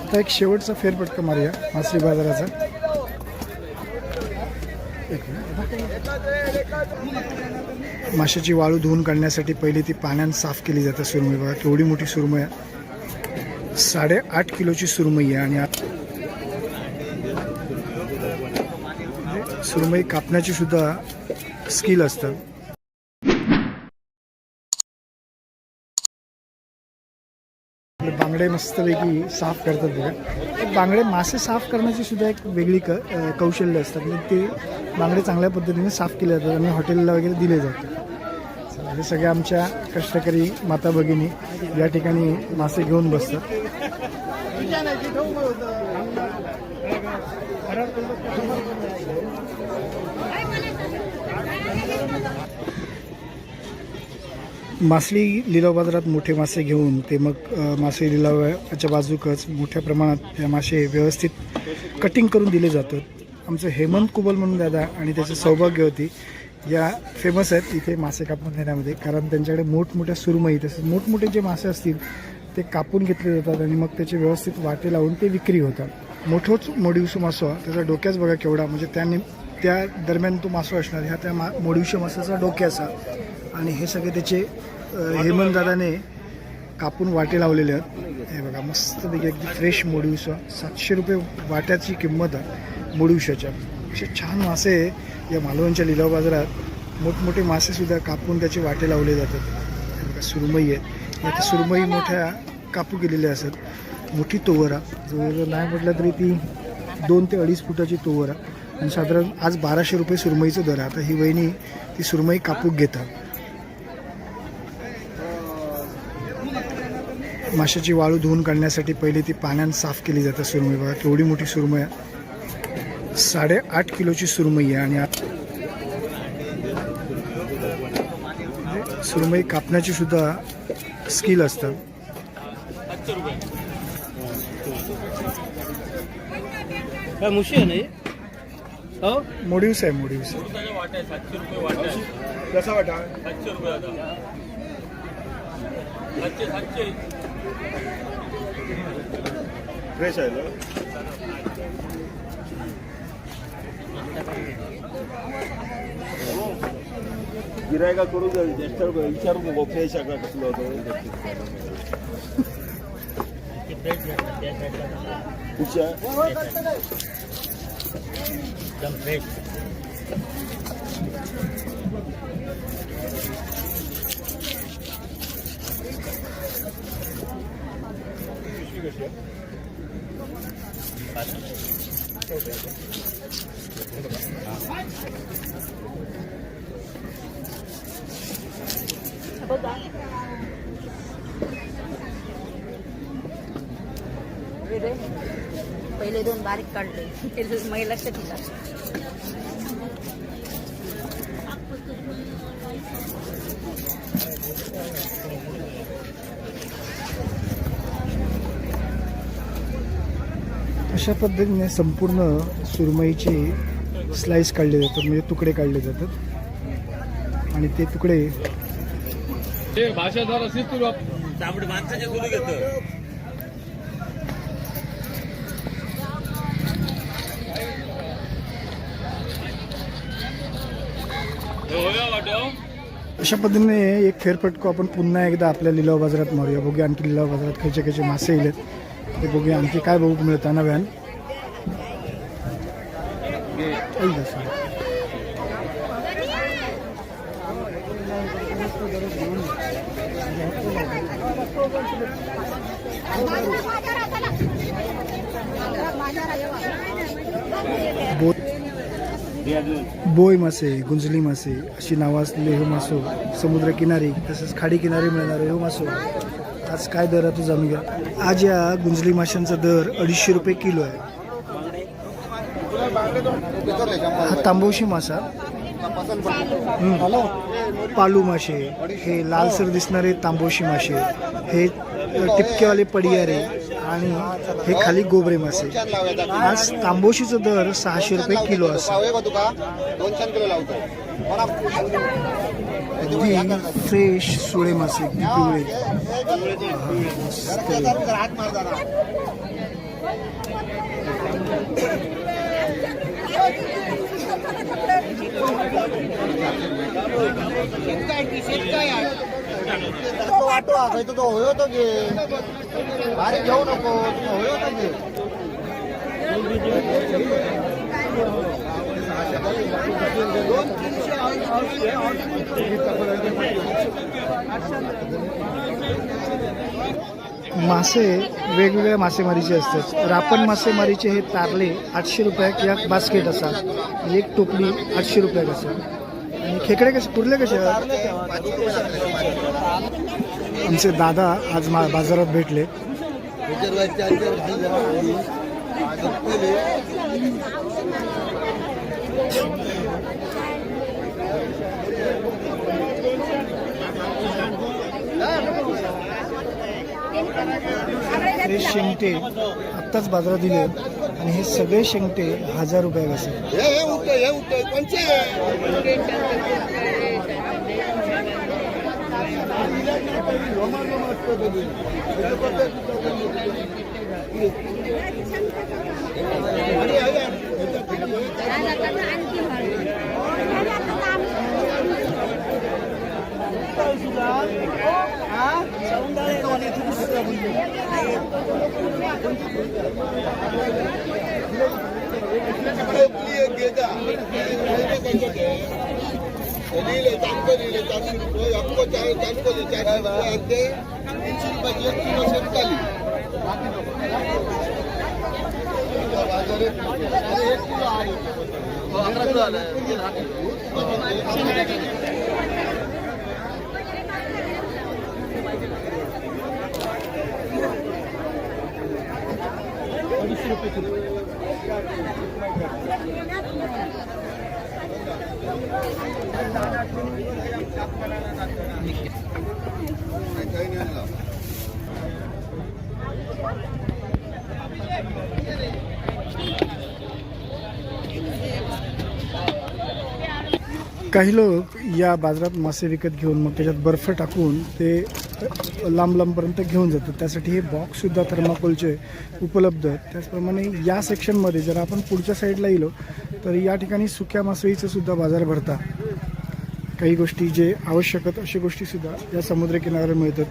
आता एक शेवटचा फेरफटका मारूया मासळी बाजाराचा. माशाची वाळू धुवून काढण्यासाठी पहिले ती पाण्यात साफ केली जाते. सुरमई बघा केवढी मोठी सुरमई आहे, 8.5 किलोची सुरमई आहे. आणि सुरमई कापण्याची सुद्धा स्किल असतं. बांगडे मस्तपैकी साफ करतात बघा. बांगडे मासे साफ करण्याची सुद्धा एक वेगळी कौशल्य असतात. म्हणजे ते बांगडे चांगल्या पद्धतीने साफ केले जातात आणि हॉटेलला वगैरे दिले जातात. हे सगळे आमच्या कष्टकरी माता भगिनी या ठिकाणी मासे घेऊन बसतात. मासळी लिलाव बाजारात मोठे मासे घेऊन ते मग मासळी लिलावाच्या बाजूकच मोठ्या प्रमाणात त्या मासे व्यवस्थित कटिंग करून दिले जातात. आमचं हेमंत कुबल म्हणून दादा आणि त्याचे सौभाग्यवती या फेमस आहेत इथे मासे कापून देण्यामध्ये. कारण त्यांच्याकडे मोठमोठ्या सुरमई तसेच मोठमोठे जे मासे असतील ते कापून घेतले जातात आणि मग त्याचे व्यवस्थित वाटे लावून ते विक्री होतात. मोठोच मोडिवसू मासो त्याचा डोक्याच बघा केवढा, म्हणजे त्या दरम्यान तो मासो असणार ह्या त्या मोडिवशू मासाचा डोक्याचा. आणि हे सगळे त्याचे हेमंत दादाने कापून वाटे लावलेले आहेत. हे बघा मस्तपैकी एकदम फ्रेश मोडिवसा. 700 रुपये वाट्याची किंमत आहे मोडिवशाच्या. असे छान मासे या मालवणच्या लिलाव बाजारात मोठमोठे मासेसुद्धा कापून त्याचे वाटे लावले जातात. हे बघा सुरमई आहेत, आता सुरमई मोठ्या कापू केलेल्या असतात. मोठी तोवरा जवळजवळ नाही म्हटलं तरी ती 2 ते 2.5 फुटाची तोवरा. आणि साधारण आज 1200 रुपये सुरमईचं दर आहे. आता ही वहिनी ती सुरमई कापूक घेतात. माशाची वाळू धुवून काढण्यासाठी पहिले ती पाण्यात साफ केली जाते. सुरमई बघा केवढी मोठी सुरमई आहे, 8.5 किलोची सुरमई आहे. आणि सुरमई कापण्याची सुद्धा स्किल असतं. मोडिवस आहे मोडिवस. कसा वाटा? 700 फ्रेश आहे ना. गिरायका करू विचारू नको फ्रेश आहे का कसलं होतं. एकदम फ्रेश. पहिले 2 बारीक काढले महिला लक्षात. अशा पद्धतीने संपूर्ण सुरमईचे स्लाइस काढले जातात, म्हणजे तुकडे काढले जातात. आणि ते तुकडे माणसाच्या सुरू घेतो. अशा पद्धतीने एक फेरफटको आपण पुन्हा एकदा आपल्या लिलाव बाजारात मारूया. बघूया आणखी लिलाव बाजारात खयचे मासे येलेत ते बघूया. आणखी काय बघू मिळतं नव्यान. बोई मासे, गुंजली मासे अशी नावं असलेले हे मासो समुद्रकिनारी तसेच खाडी किनारी मिळणारे हे मासो आज काय दर आहे तो जाणून घ्या. आज या गुंजली माशांचा दर 250 रुपये किलो आहे. हा तांबोशी मासा, पालू मासे, हे लालसर दिसणारे तांबोशी मासे, हे टिपकेवाले पडियारे आणि हे खाली गोबरे मासे. आज तांबोशीचा दर 600 रुपये किलो असतो. फ्रेश सुळे मासे पिवळे. वाटो आखायचो तो होयो तो घे भारी घेऊ नको होयो तो घे मासे वेगवेगळ्या मासेमारीचे असतात. रापण मासेमारीचे हे तारले 800 रुपयाक या बास्केट असा, एक टोपली 800 रुपयाक असा. आणि खेकडे कसे कुठले कसे आमचे दादा आज बाजारात भेटले. हे शेंगटे आत्ताच बाजारात दिले आणि हे सगळे शेंगटे 1000 रुपयाक असे. काही लोक या बाजारात मासे विकत घेऊन मग त्याच्यात बर्फ टाकून ते लांब लांबपर्यंत घेऊन जातात. त्यासाठी हे बॉक्ससुद्धा थर्माकोलचे उपलब्ध आहेत. त्याचप्रमाणे या सेक्शनमध्ये जर आपण पुढच्या साईडला गेलो तर या ठिकाणी सुक्या मासळीचं सुद्धा बाजार भरतात. काही गोष्टी जे आवश्यक आहेत अशा गोष्टीसुद्धा या समुद्रकिनाऱ्यावर मिळतात.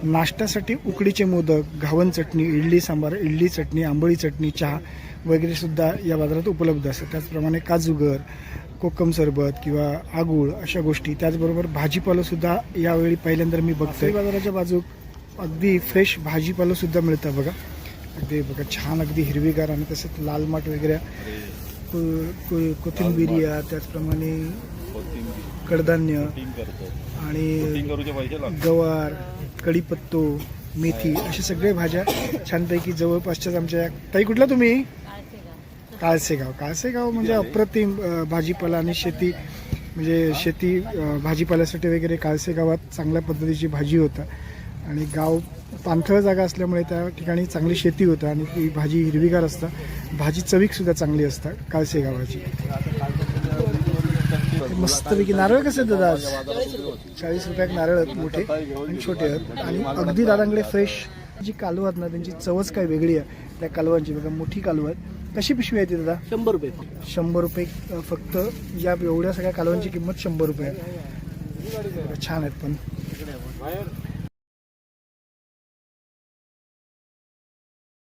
नाश्त्यासाठी उकडीचे मोदक, घावन चटणी, इडली सांबार, इडली चटणी, आंबोळी चटणी, चहा वगैरेसुद्धा या बाजारात उपलब्ध असतात. त्याचप्रमाणे काजूगर, कोकम सरबत किंवा आगूळ अशा गोष्टी. त्याचबरोबर भाजीपालासुद्धा यावेळी पहिल्यांदा मी बघतोय. बाजाराच्या बाजूक अगदी फ्रेश भाजीपालासुद्धा मिळतं बघा. अगदी बघा छान अगदी हिरवीगार आणि तसंच लाल माठ वगैरे, कोथिंबिरिया, त्याचप्रमाणे कडधान्य आणि गवार, कढीपत्तो, मेथी अशा सगळे भाज्या छानपैकी जवळपासच्याच आमच्या. ताई कुठला तुम्ही? काळसेगाव. काळसेगाव म्हणजे अप्रतिम भाजीपाला आणि शेती, म्हणजे शेती भाजीपाल्यासाठी वगैरे काळसेगावात चांगल्या पद्धतीची भाजी होतं. आणि गाव पाणथळ जागा असल्यामुळे त्या ठिकाणी चांगली शेती होतं आणि ती भाजी हिरवीगार असतं. भाजी चवीकसुद्धा चांगली असतात काळसेगावाची. मस्तपैकी नारळ कसे दादा? आज 40 रुपयाक नारळ आहेत, मोठे आणि छोटे आहेत. आणि अगदी दादांकडे फ्रेश जी कालवं आहेत ना त्यांची चवच काय वेगळी आहे त्या कालवांची. बघा मोठी कालवं आहेत. कशी पिशवी आहे ती दादा? 100 रुपये. 100 रुपये फक्त. या एवढ्या सगळ्या कालवांची किंमत 100 रुपये आहे. छान आहेत पण.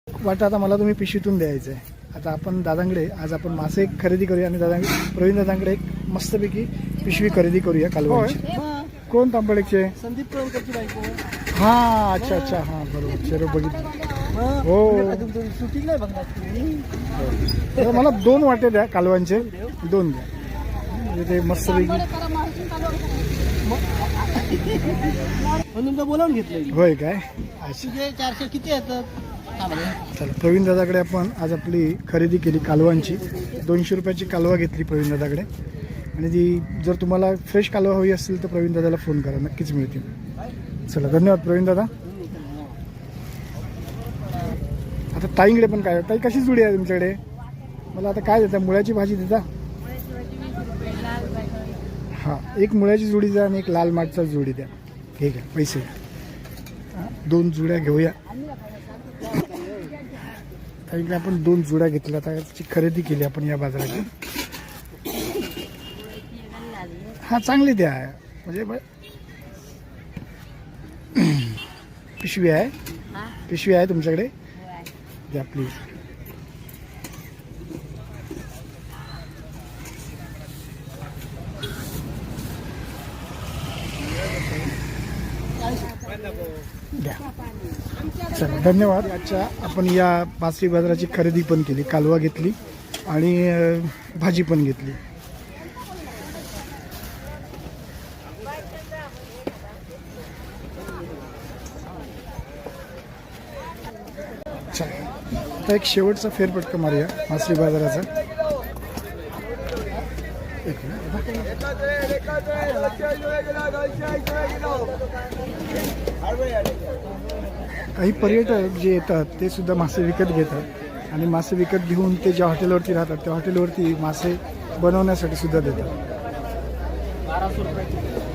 वाटतं आता मला तुम्ही पिशवीतून द्यायचं आहे. आता आपण दादांकडे आज आपण मासे खरेदी करूया आणि प्रवीण दादांकडे एक मस्तपैकी पिशवी खरेदी करूया कालवांची. कोण तांबळेचे? संदीप कळवणकरची बायको. हां अच्छा अच्छा हां बरोबर. चलो बघितलं. हो शूटिंग नाही बघणार तर मला 2 वाटे द्या कालवांचे, 2 द्या. म्हणजे ते मस्तपैकी म्हणून बोलावून घेतलं. होय काय? अच्छा 400 किती येतात? चला प्रवीण दादाकडे आपण आज आपली खरेदी केली कालवांची. 200 रुपयाची कालवा घेतली प्रवीण दादाकडे. आणि ती जर तुम्हाला फ्रेश कालवा हवी असेल तर प्रवीण दादाला फोन करा, नक्कीच मिळतील. चला धन्यवाद प्रवीण दादा. आता ताईंकडे पण काय? ताई कशी जुडी आहे तुमच्याकडे? मला आता काय देता? मुळ्याची भाजी देता? हां एक मुळ्याची जोडी द्या आणि एक लाल माठचा जोडी द्या. ठीक आहे पैसे 2 जुड्या घेऊया. आता इकडे आपण 2 जुड्या घेतल्या, आता त्याची खरेदी केली आपण या बाजाराची. हा चांगली द्या म्हणजे पिशवी आहे, हा पिशवी आहे तुमच्याकडे, द्या प्लीज. द्या. चला धन्यवाद. आजच्या आपण या मासळी बाजाराची खरेदी पण केली, कालवा घेतली आणि भाजी पण घेतली. चला आता एक शेवटचा फेरफटका मारूया मासळी बाजाराचा. एक मिनिट. काही पर्यटक जे येतात ते सुद्धा मासे विकत घेतात आणि मासे विकत घेऊन ते ज्या हॉटेलवरती राहतात त्या हॉटेलवरती मासे बनवण्यासाठी सुद्धा देतात. 1200 रुपये.